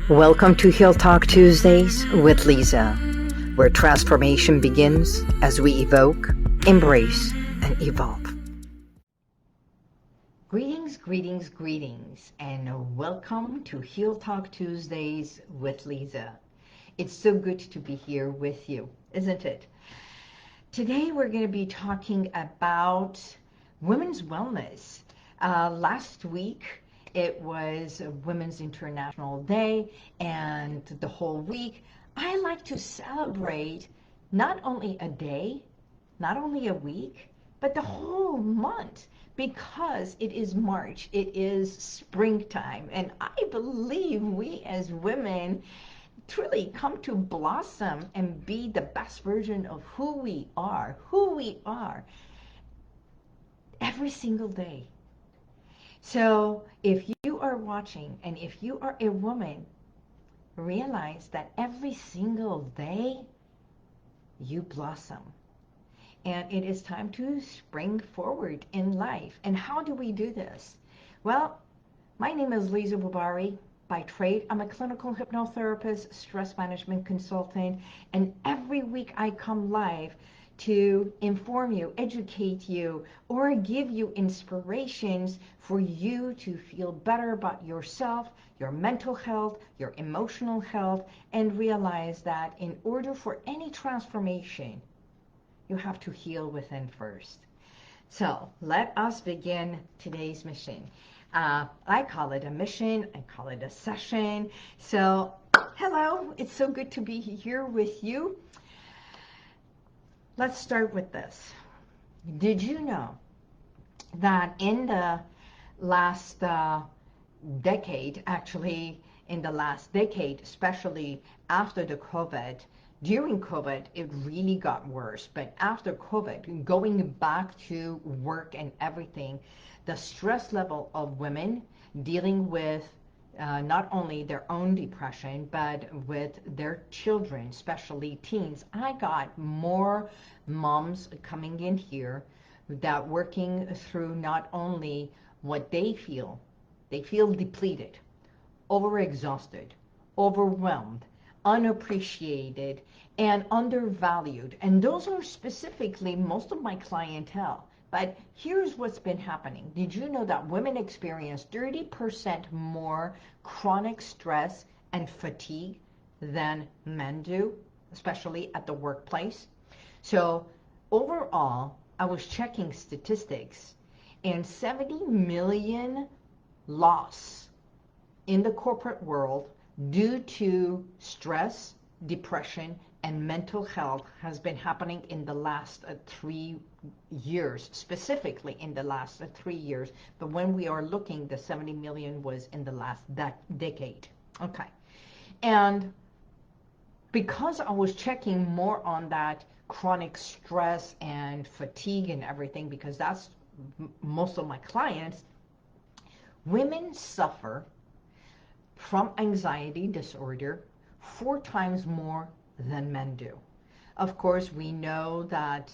Welcome to Heal Talk Tuesdays with Liza, where transformation begins as we evoke, embrace, and evolve. Greetings, and welcome to Heal Talk Tuesdays with Liza. It's so good to be here with you, isn't it? Today we're going to be talking about women's wellness. Last week it was Women's International Day, and the whole week I like to celebrate not only a day, not only a week, but the whole month, because it is March, it is springtime, and I believe we as women truly come to blossom and be the best version of who we are every single day. So if you are watching and if you are a woman, realize that every single day you blossom. And it is time to spring forward in life. And how do we do this? Well, my name is Liza Boubari. By trade, I'm a clinical hypnotherapist, stress management consultant, and every week I come live to inform you, educate you, or give you inspirations for you to feel better about yourself, your mental health, your emotional health, and realize that in order for any transformation, you have to heal within first. So let us begin today's mission. I call it a mission, I call it a session. So hello, it's so good to be here with you. Let's start with this. Did you know that in the last decade, actually in the last decade, especially after the COVID, during COVID, it really got worse. But after COVID, going back to work and everything, the stress level of women dealing with not only their own depression, but with their children, especially teens. I got more moms coming in here that working through not only what they feel depleted, overexhausted, overwhelmed, unappreciated, and undervalued. And those are specifically most of my clientele. But here's what's been happening. Did you know that women experience 30% more chronic stress and fatigue than men do, especially at the workplace? So overall, I was checking statistics, and 70 million loss in the corporate world due to stress, depression, and mental health has been happening in the last 3 years, specifically in the last 3 years. But when we are looking, the 70 million was in the last decade. Okay. And because I was checking more on that chronic stress and fatigue and everything, because that's most of my clients, women suffer from anxiety disorder 4 times more than men do. Of course, we know that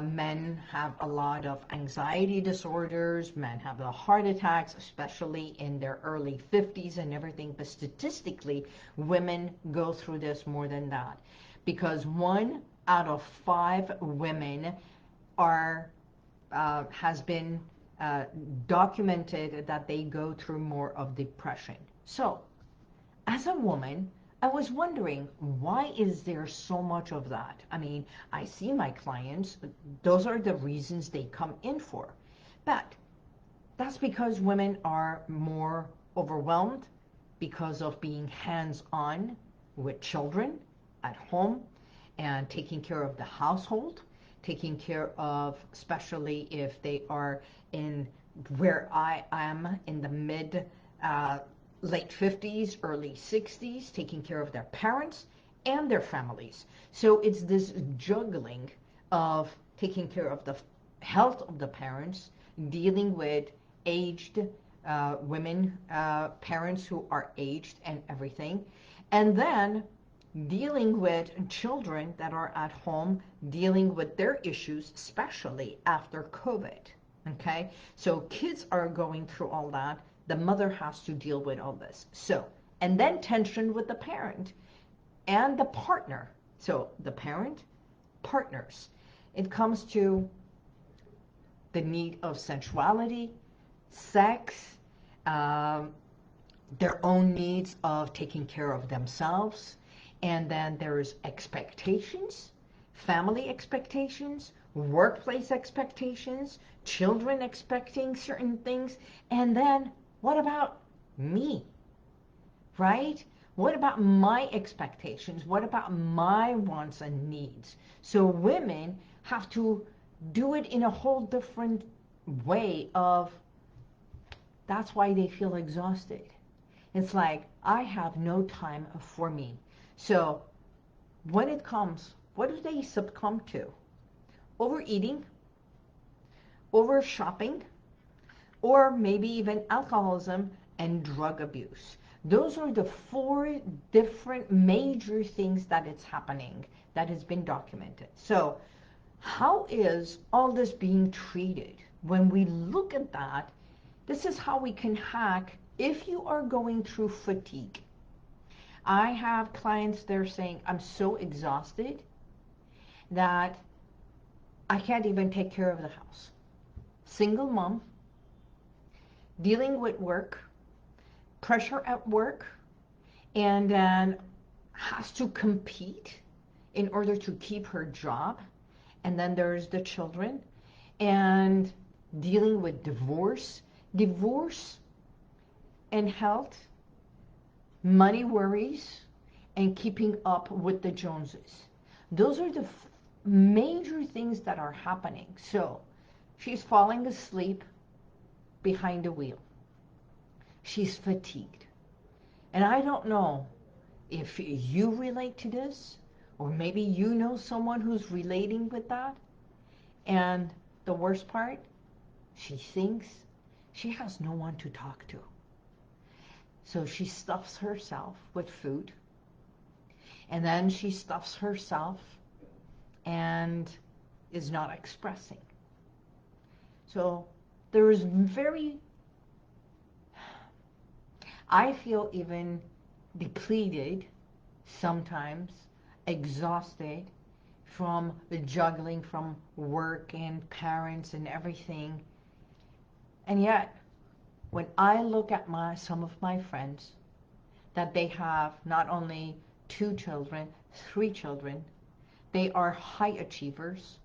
men have a lot of anxiety disorders, men have the heart attacks, especially in their early 50s and everything, but statistically, women go through this more than that, because 1 out of 5 women has been documented that they go through more of depression. So, as a woman, I was wondering, why is there so much of that? I mean, I see my clients, those are the reasons they come in for. But that's because women are more overwhelmed because of being hands-on with children at home and taking care of the household, taking care of, especially if they are in where I am in the late 50s, early 60s, taking care of their parents and their families. So it's this juggling of taking care of the health of the parents, dealing with aged women, parents who are aged and everything, and then dealing with children that are at home, dealing with their issues, especially after COVID. Okay, so kids are going through all that. The mother has to deal with all this. So And then tension with the parent and the partner. So the parent, partners. It comes to the need of sensuality, sex, their own needs of taking care of themselves. And then there's expectations, family expectations, workplace expectations, children expecting certain things. And then what about me, right? What about my expectations? What about my wants and needs? So women have to do it in a whole different way of, that's why they feel exhausted. It's like, I have no time for me. So when it comes, what do they succumb to? Overeating, over shopping, or maybe even alcoholism and drug abuse. Those are the 4 different major things that it's happening, that has been documented. So how is all this being treated? When we look at that, this is how we can hack if you are going through fatigue. I have clients, they're saying, I'm so exhausted that I can't even take care of the house. Single mom, dealing with work, pressure at work, and then has to compete in order to keep her job. And then there's the children, and dealing with divorce and health, money worries, and keeping up with the Joneses. Those are the major things that are happening. So she's falling asleep behind the wheel. She's fatigued. And I don't know if you relate to this, or maybe you know someone who's relating with that. And the worst part, she thinks she has no one to talk to. So she stuffs herself with food, and then she stuffs herself and is not expressing. So there is I feel even depleted, sometimes exhausted from the juggling from work and parents and everything. And yet, when I look at some of my friends, that they have not only 2 children, 3 children, they are high achievers.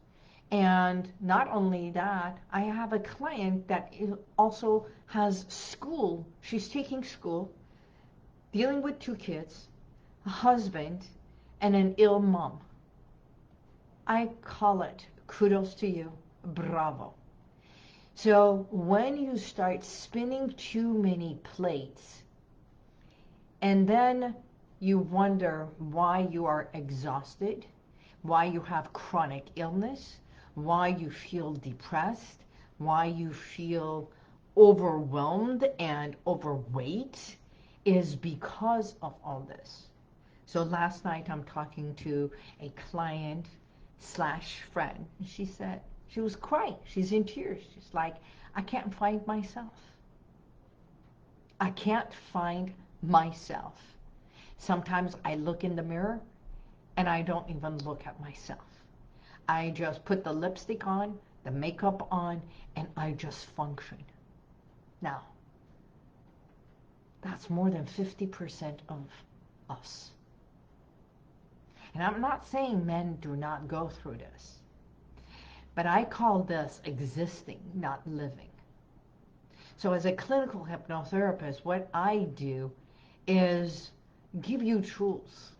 And not only that, I have a client that also has school. She's taking school, dealing with 2 kids, a husband, and an ill mom. I call it kudos to you, bravo. So when you start spinning too many plates, and then you wonder why you are exhausted, why you have chronic illness, why you feel depressed, why you feel overwhelmed and overweight, is because of all this. So last night I'm talking to a client / friend. She said, she was crying. She's in tears. She's like, I can't find myself. I can't find myself. Sometimes I look in the mirror and I don't even look at myself. I just put the lipstick on, the makeup on, and I just function. Now, that's more than 50% of us. And I'm not saying men do not go through this. But I call this existing, not living. So as a clinical hypnotherapist, what I do is give you tools.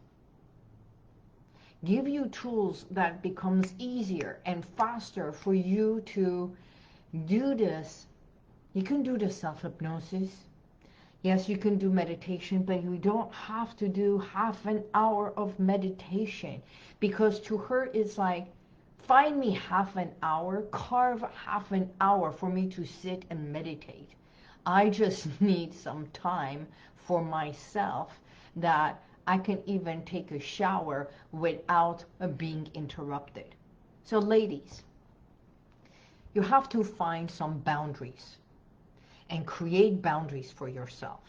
Give you tools that becomes easier and faster for you to do this. You can do the self-hypnosis. Yes, you can do meditation, but you don't have to do half an hour of meditation, because to her it's like, find me half an hour, carve half an hour for me to sit and meditate. I just need some time for myself, that I can even take a shower without being interrupted. So ladies, you have to find some boundaries and create boundaries for yourself.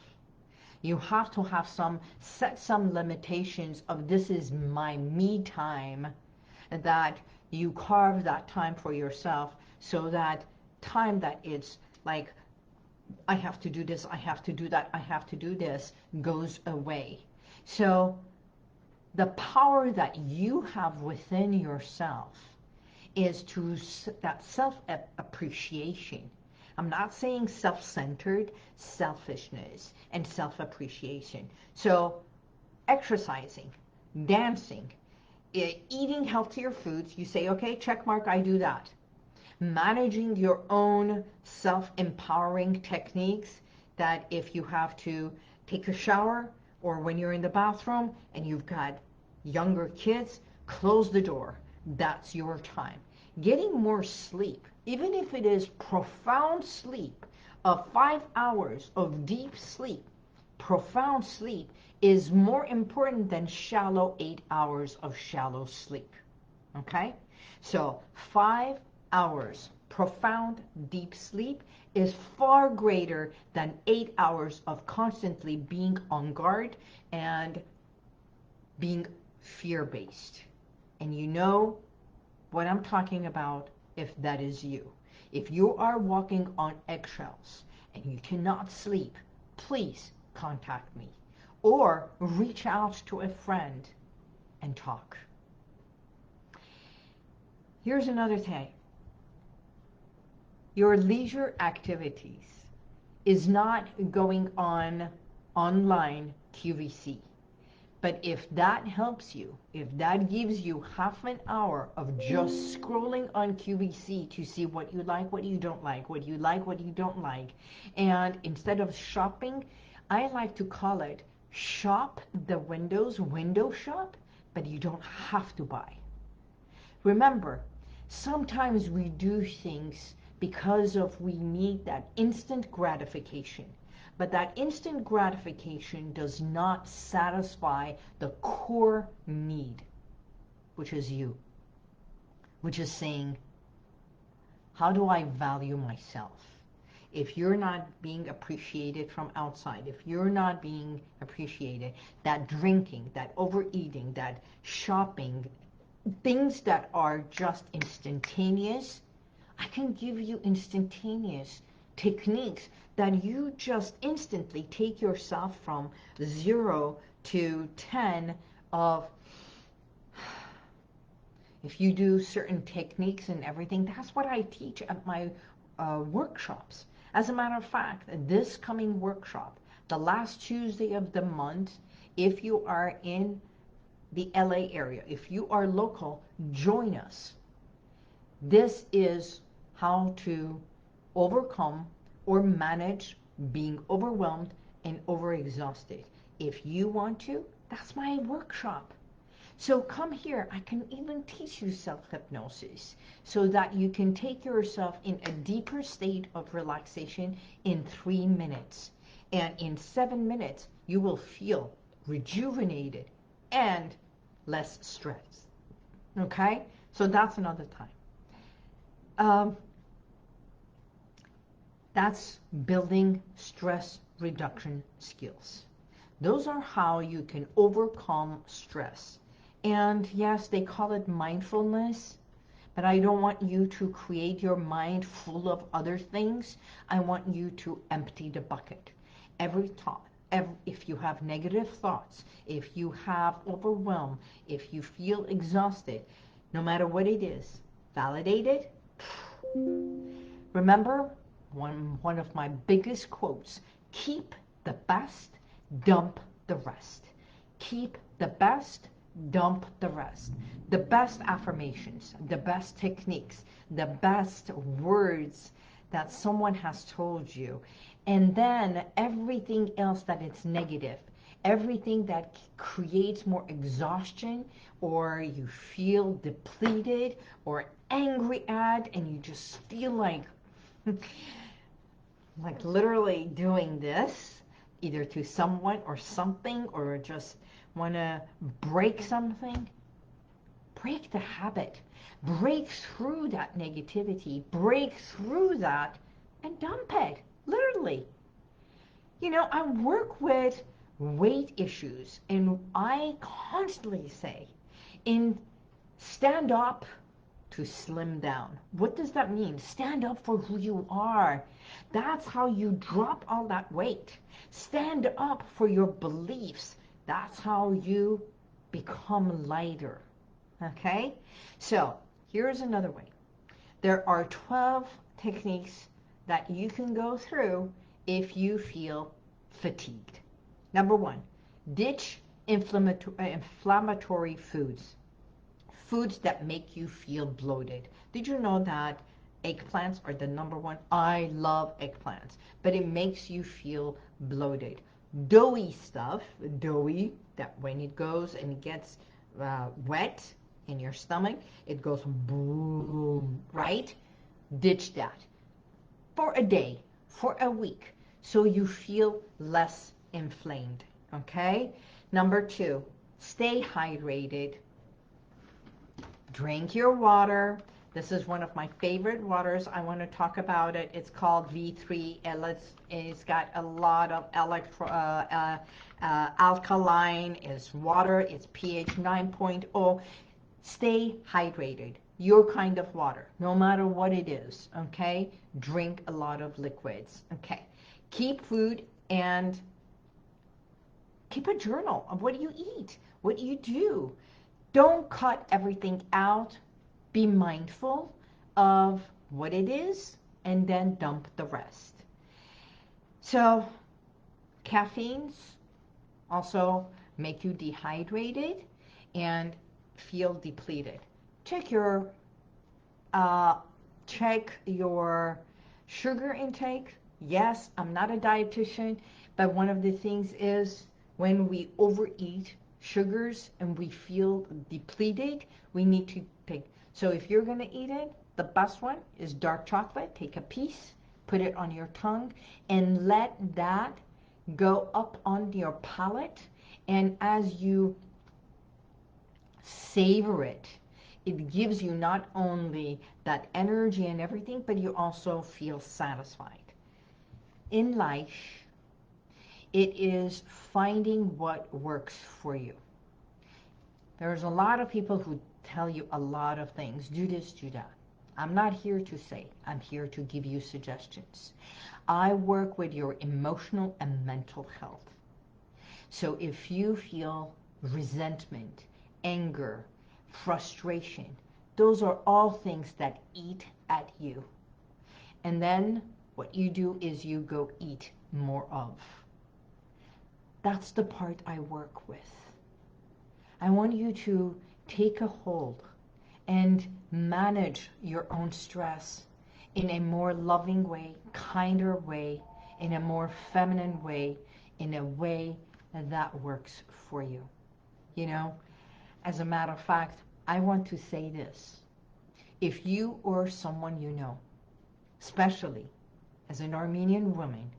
You have to have set some limitations of this is my me time, that you carve that time for yourself, so that time that it's like, I have to do this, I have to do that, I have to do this, goes away. So the power that you have within yourself is to that self-appreciation. I'm not saying self-centered, selfishness and self-appreciation. So exercising, dancing, eating healthier foods, you say, okay, check mark, I do that. Managing your own self-empowering techniques, that if you have to take a shower or when you're in the bathroom and you've got younger kids, close the door. That's your time. Getting more sleep, even if it is profound sleep of 5 hours of deep sleep, profound sleep is more important than shallow 8 hours of shallow sleep. Okay? So 5 hours profound deep sleep is far greater than 8 hours of constantly being on guard and being fear-based. And you know what I'm talking about if that is you. If you are walking on eggshells and you cannot sleep, please contact me or reach out to a friend and talk. Here's another thing. Your leisure activities is not going on online QVC. But if that helps you, if that gives you half an hour of just scrolling on QVC to see what you like, what you don't like, what you like, what you don't like, and instead of shopping, I like to call it shop the windows, window shop, but you don't have to buy. Remember, sometimes we do things because of we need that instant gratification. But that instant gratification does not satisfy the core need, which is you, which is saying, how do I value myself? If you're not being appreciated from outside, if you're not being appreciated, that drinking, that overeating, that shopping, things that are just instantaneous, I can give you instantaneous techniques that you just instantly take yourself from 0 to 10 of, if you do certain techniques and everything, that's what I teach at my workshops. As a matter of fact, this coming workshop, the last Tuesday of the month, if you are in the LA area, if you are local, join us. This is how to overcome or manage being overwhelmed and overexhausted. If you want to, that's my workshop. So come here. I can even teach you self-hypnosis so that you can take yourself in a deeper state of relaxation in 3 minutes. And in 7 minutes, you will feel rejuvenated and less stressed. Okay? So that's another time. That's building stress reduction skills. Those are how you can overcome stress. And yes, they call it mindfulness, but I don't want you to create your mind full of other things. I want you to empty the bucket. Every thought, if you have negative thoughts, if you have overwhelm, if you feel exhausted, no matter what it is, validate it. Remember, one of my biggest quotes, keep the best, dump the rest. Keep the best, dump the rest. The best affirmations, the best techniques, the best words that someone has told you. And then everything else that is negative, everything that creates more exhaustion, or you feel depleted or angry at, and you just feel like literally doing this, either to someone or something, or just want to break something, break the habit. Break through that negativity, break through that, and dump it, literally. You know, I work with weight issues, and I constantly say, in stand up to slim down. What does that mean? Stand up for who you are. That's how you drop all that weight. Stand up for your beliefs. That's how you become lighter. Okay? So, here's another way. There are 12 techniques that you can go through if you feel fatigued. Number 1, ditch inflammatory foods. Foods that make you feel bloated. Did you know that eggplants are the number 1? I love eggplants, but it makes you feel bloated. Doughy stuff, doughy, that when it goes and it gets wet in your stomach, it goes boom, right? Ditch that for a day, for a week, so you feel less inflamed, okay? Number 2, stay hydrated. Drink your water. This is one of my favorite waters. I want to talk about it. It's called V3. It's got a lot of alkaline. It's water. It's pH 9.0. Stay hydrated. Your kind of water, no matter what it is, okay? Drink a lot of liquids, okay? Keep food and keep a journal of what you eat, what you do. Don't cut everything out. Be mindful of what it is and then dump the rest. So, caffeines also make you dehydrated and feel depleted. Check your sugar intake. Yes, I'm not a dietitian, but one of the things is when we overeat sugars and we feel depleted, we need to take. So if you're going to eat it, the best one is dark chocolate. Take a piece, put it on your tongue, and let that go up on your palate. And as you savor it, it gives you not only that energy and everything, but you also feel satisfied. In life, it is finding what works for you. There's a lot of people who tell you a lot of things. Do this, do that. I'm not here to say. I'm here to give you suggestions. I work with your emotional and mental health. So if you feel resentment, anger, frustration, those are all things that eat at you. And then what you do is you go eat more of. That's the part I work with. I want you to take a hold and manage your own stress in a more loving way, kinder way, in a more feminine way, in a way that works for you. You know, as a matter of fact, I want to say this. If you or someone you know, especially as an Armenian woman,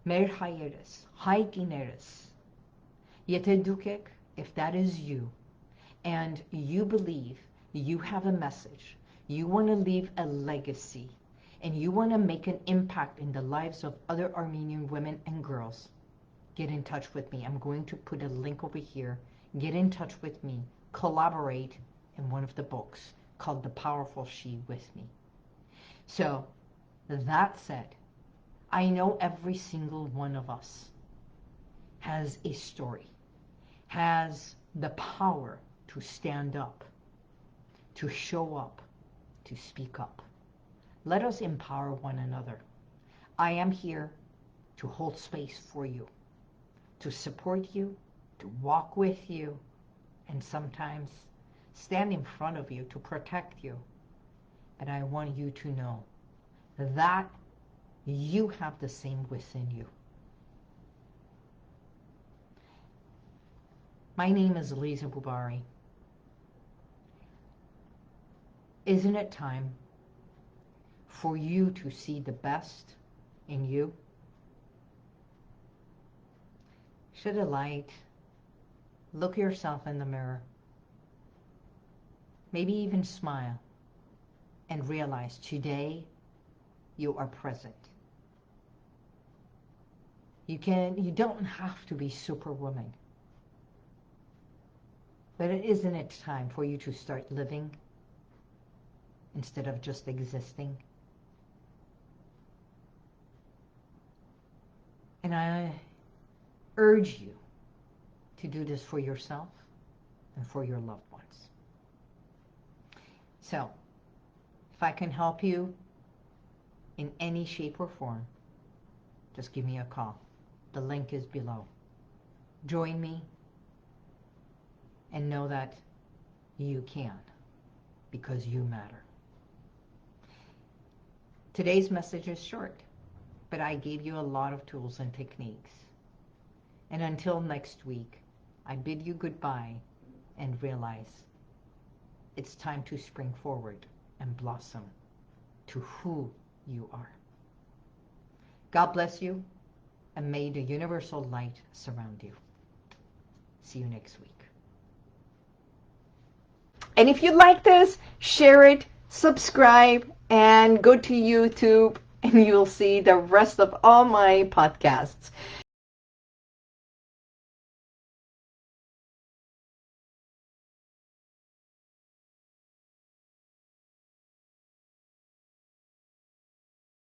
Mer Hayeres, Haikineres, Yete Dukek, if that is you, and you believe you have a message, you want to leave a legacy, and you want to make an impact in the lives of other Armenian women and girls, get in touch with me. I'm going to put a link over here. Get in touch with me. Collaborate in one of the books called The Powerful She with me. So, that said, I know every single one of us has a story, has the power to stand up, to show up, to speak up. Let us empower one another. I am here to hold space for you, to support you, to walk with you, and sometimes stand in front of you to protect you. But I want you to know that you have the same within you. My name is Liza Boubari. Isn't it time for you to see the best in you? Shed a light. Look yourself in the mirror. Maybe even smile and realize today you are present. You don't have to be superwoman. But isn't it time for you to start living instead of just existing? And I urge you to do this for yourself and for your loved ones. So, if I can help you in any shape or form, just give me a call. The link is below. Join me and know that you can, because you matter. Today's message is short, but I gave you a lot of tools and techniques. And until next week, I bid you goodbye and realize it's time to spring forward and blossom to who you are. God bless you, and may the universal light surround you. See you next week. And if you like this, share it, subscribe, and go to YouTube, and you'll see the rest of all my podcasts.